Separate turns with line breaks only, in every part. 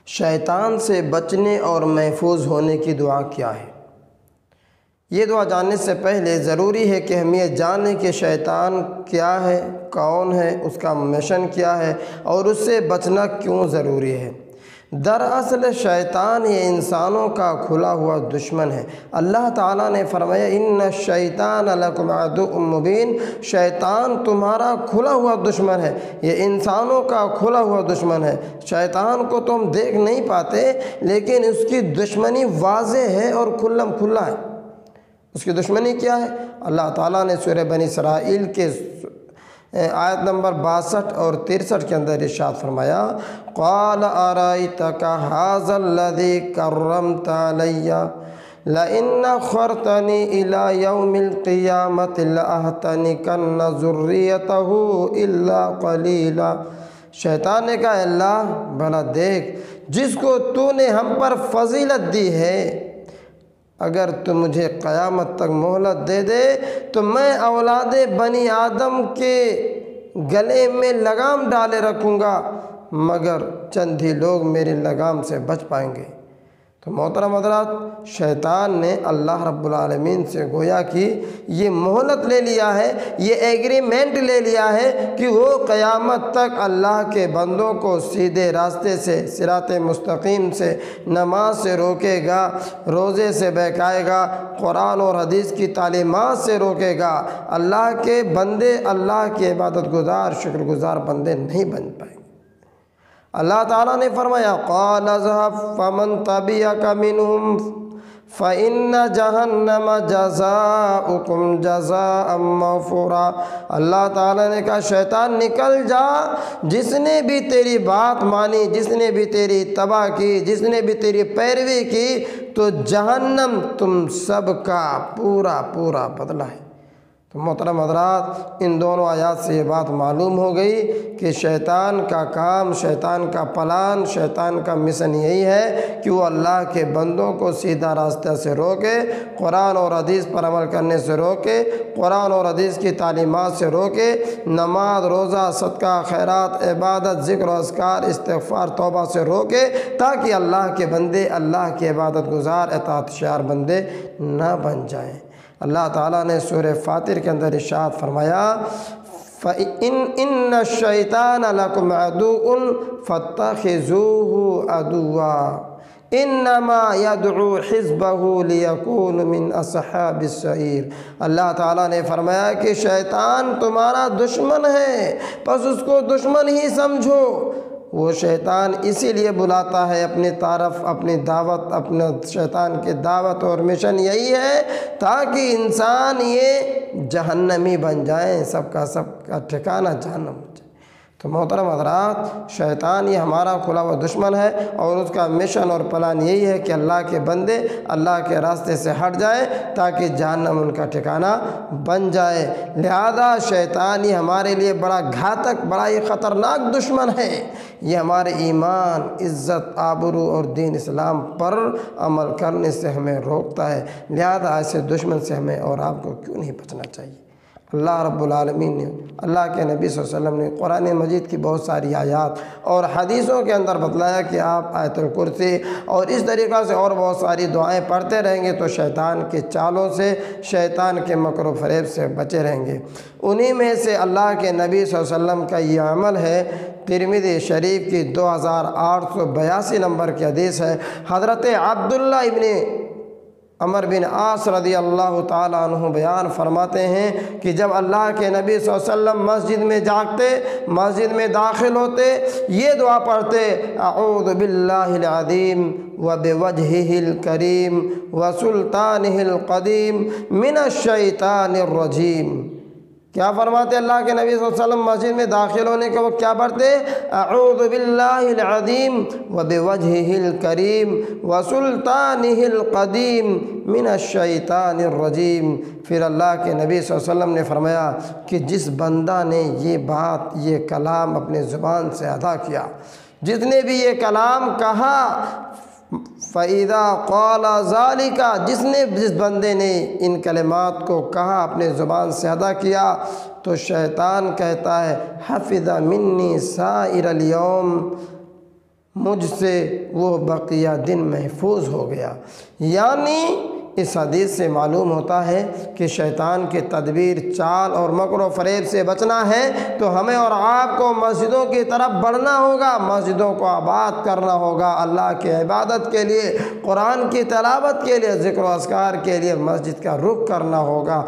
شیطان سے بچنے اور محفوظ ہونے کی دعا کیا ہے؟ یہ دعا جاننے سے پہلے ضروری ہے کہ ہم یہ جانیں کہ شیطان کیا ہے، کون ہے، اس کا مشن کیا ہے اور اس سے بچنا کیوں ضروری ہے۔ دراصل شیطان یہ انسانوں کا کھلا ہوا دشمن ہے۔ اللہ تعالیٰ نے فرمایا ان الشیطان لکم عدو مبین، شیطان تمہارا کھلا ہوا دشمن ہے، یہ انسانوں کا کھلا ہوا دشمن ہے۔ شیطان کو تم دیکھ نہیں پاتے لیکن اس کی دشمنی واضح ہے اور کھلم کھلا ہے۔ اس کی دشمنی کیا ہے؟ اللہ تعالیٰ نے سورہ بنی اسرائیل کے آیت نمبر 62 اور 63 کے اندر ارشاد فرمایا قال ارأیتک ھذا الذی کرمت علی لئن اخرتنی الی یوم القیامۃ لأحتنکن ذریتہ الا قلیلا۔ شیطان نے کہا اللہ بھلا دیکھ، جس کو تو نے ہم پر فضیلت دی ہے، اگر تو مجھے قیامت تک مہلت دے دے تو میں اولاد بنی آدم کے گلے میں لگام ڈالے رکھوں گا، مگر چند ہی لوگ میرے لگام سے بچ پائیں گے۔ تو محترم حضرات، شیطان نے اللہ رب العالمین سے گویا کہ یہ مہلت لے لیا ہے، یہ ایگریمنٹ لے لیا ہے کہ وہ قیامت تک اللہ کے بندوں کو سیدھے راستے سے، صراط مستقیم سے، نماز سے روکے گا، روزے سے بہکائے گا، قرآن اور حدیث کی تعلیمات سے روکے گا۔ اللہ کے بندے اللہ کی عبادت گزار، شکر گزار بندے نہیں بن پائیں گے۔ اللہ تعالیٰ نے فرمایا قال اذهب فمن تبعك منهم فإن جہنم جزاؤکم جزاء موفورا۔ اللہ تعالیٰ نے کہا شیطان نکل جا، جس نے بھی تیری بات مانی، جس نے بھی تیری اتباع کی، جس نے بھی تیری پیروی کی، تو جہنم تم سب کا پورا پورا بدلہ ہے۔ تو محترم حضرات، ان دونوں آیات سے یہ بات معلوم ہو گئی کہ شیطان کا کام، شیطان کا پلان، شیطان کا مشن یہی ہے کہ وہ اللہ کے بندوں کو سیدھا راستہ سے روکے، قرآن اور حدیث پر عمل کرنے سے روکے، قرآن اور حدیث کی تعلیمات سے روکے، نماز، روزہ، صدقہ، خیرات، عبادت، ذکر و اذکار، استغفار، توبہ سے روکے، تاکہ اللہ کے بندے اللہ کی عبادت گزار، اطاعت شعار بندے نہ بن جائیں۔ اللہ تعالیٰ نے سورہ فاطر کے اندر ارشاد فرمایا إِنَّ الشَّيْطَانَ لَكُمْ عَدُوٌّ فَاتَّخِذُوهُ عَدُوًّا إِنَّمَا يَدْعُو حِزْبَهُ لِيَكُونُوا مِنْ أَصْحَابِ السَّعِيرِ۔ اللہ تعالیٰ نے فرمایا کہ شیطان تمہارا دشمن ہے، پس اس کو دشمن ہی سمجھو۔ وہ شیطان اسی لیے بلاتا ہے اپنی طرف، اپنی دعوت، اپنا شیطان کی دعوت اور مشن یہی ہے تاکہ انسان یہ جہنمی بن جائیں، سب کا ٹھکانہ جہنم ہو جائے۔ تو محترم حضرات، شیطان یہ ہمارا کھلا ہوا دشمن ہے اور اس کا مشن اور پلان یہی ہے کہ اللہ کے بندے اللہ کے راستے سے ہٹ جائیں تاکہ جہنم ان کا ٹھکانہ بن جائے۔ لہذا شیطان یہ ہمارے لیے بڑا گھاتک، بڑا ہی خطرناک دشمن ہے۔ یہ ہمارے ایمان، عزت، آبرو اور دین اسلام پر عمل کرنے سے ہمیں روکتا ہے۔ لہذا ایسے دشمن سے ہمیں اور آپ کو کیوں نہیں بچنا چاہیے۔ اللہ رب العالمین نے، اللہ کے نبی صلی اللہ علیہ وسلم نے قرآن مجید کی بہت ساری آیات اور حدیثوں کے اندر بتلایا کہ آپ آیت الکرسی اور اس طریقہ سے اور بہت ساری دعائیں پڑھتے رہیں گے تو شیطان کے چالوں سے، شیطان کے مکر و فریب سے بچے رہیں گے۔ انہی میں سے اللہ کے نبی صلی اللہ علیہ وسلم کا یہ عمل ہے۔ ترمذی شریف کی 2882 نمبر کی حدیث ہے، حضرت عبداللہ ابن عمر بن عاص رضی اللہ تعالیٰ عنہ بیان فرماتے ہیں کہ جب اللہ کے نبی صلی اللہ علیہ وسلم مسجد میں جاتے، مسجد میں داخل ہوتے، یہ دعا پڑھتے اعوذ باللہ العظیم وبوجہہ الکریم وسلطانہ القدیم من الشیطان الرجیم۔ کیا فرماتے اللہ کے نبی صلی اللہ علیہ وسلم مسجد میں داخل ہونے کے وقت کیا پڑھتے؟ اعوذ باللہ العظیم وبوجہہ الکریم وسلطانہ القدیم من الشیطان الرجیم۔ پھر اللہ کے نبی صلی اللہ علیہ وسلم نے فرمایا کہ جس بندہ نے یہ بات، یہ کلام اپنے زبان سے ادا کیا، جس نے بھی یہ کلام کہا، فَإِذَا قَالَ ذَلِكَ، جس بندے نے ان کلمات کو کہا، اپنے زبان سے ادا کیا، تو شیطان کہتا ہے حفظ منی سائر اليوم، مجھ سے وہ بقیہ دن محفوظ ہو گیا۔ یعنی اس حدیث سے معلوم ہوتا ہے کہ شیطان کے تدبیر، چال اور مکر و فریب سے بچنا ہے تو ہمیں اور آپ کو مسجدوں کی طرف بڑھنا ہوگا، مسجدوں کو آباد کرنا ہوگا، اللہ کی عبادت کے لیے، قرآن کی تلاوت کے لیے، ذکر و اذکار کے لیے مسجد کا رخ کرنا ہوگا۔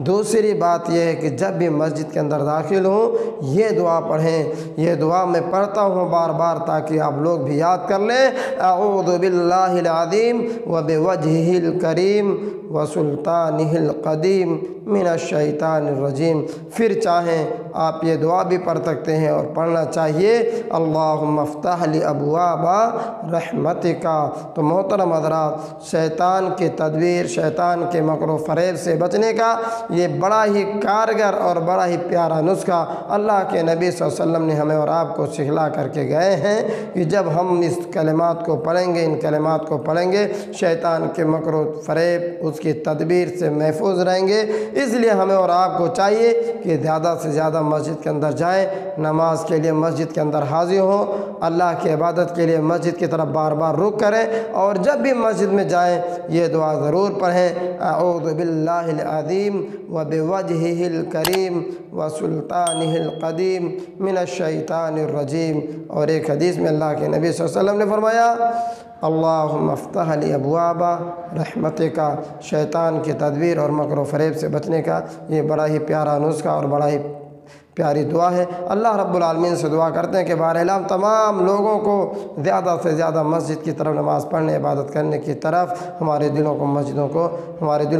دوسری بات یہ ہے کہ جب بھی مسجد کے اندر داخل ہوں یہ دعا پڑھیں۔ یہ دعا میں پڑھتا ہوں بار بار تاکہ آپ لوگ بھی یاد کر لیں۔ اعوذ باللہ العظیم وبوجہہ الکریم وسلطانہ القدیم من الشیطان الرجیم۔ پھر چاہیں آپ یہ دعا بھی پڑھ سکتے ہیں اور پڑھنا چاہیے اللہم افتح لی ابواب رحمتک۔ تو محترم حضرات، شیطان کی تدبیر، شیطان کے مکر و فریب سے بچنے کا یہ بڑا ہی کارگر اور بڑا ہی پیارا نسخہ اللہ کے نبی صلی اللہ علیہ وسلم نے ہمیں اور آپ کو سکھلا کر کے گئے ہیں کہ جب ہم اس کلمات کو پڑھیں گے، ان کلمات کو پڑھیں گے، شیطان کے مکر و فریب، اس کی تدبیر سے محفوظ رہیں گے۔ اس لیے ہمیں اور آپ کو چاہیے کہ زیادہ سے زیادہ مسجد کے اندر جائیں، نماز کے لیے مسجد کے اندر حاضر ہوں، اللہ کی عبادت کے لیے مسجد کی طرف بار بار رخ کریں، اور جب بھی مسجد میں جائیں یہ دعا ضرور پڑھیں۔ اعوذ باللہ العظیم وبوجہہ الکریم وسلطانہ القدیم من الشیطان الرجیم۔ اور ایک حدیث میں اللہ کے نبی صلی اللہ علیہ وسلم نے فرمایا اللہم افتح لی ابواب رحمتک۔ شیطان کی تدبیر اور مکر و فریب سے بچنے کا یہ بڑا ہی پیارا نسخہ اور بڑا ہی پیاری دعا ہے۔ اللہ رب العالمین سے دعا کرتے ہیں کہ بہرحال ہم تمام لوگوں کو زیادہ سے زیادہ مسجد کی طرف، نماز پڑھنے، عبادت کرنے کی طرف، ہمارے دلوں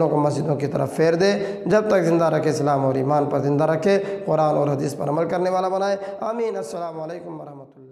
کو مسجدوں کی طرف پھیر دے۔ جب تک زندہ رکھے، اسلام اور ایمان پر زندہ رکھے، قرآن اور حدیث پر عمل کرنے والا بنائے۔ آمین۔ السلام علیکم ورحمۃ اللہ۔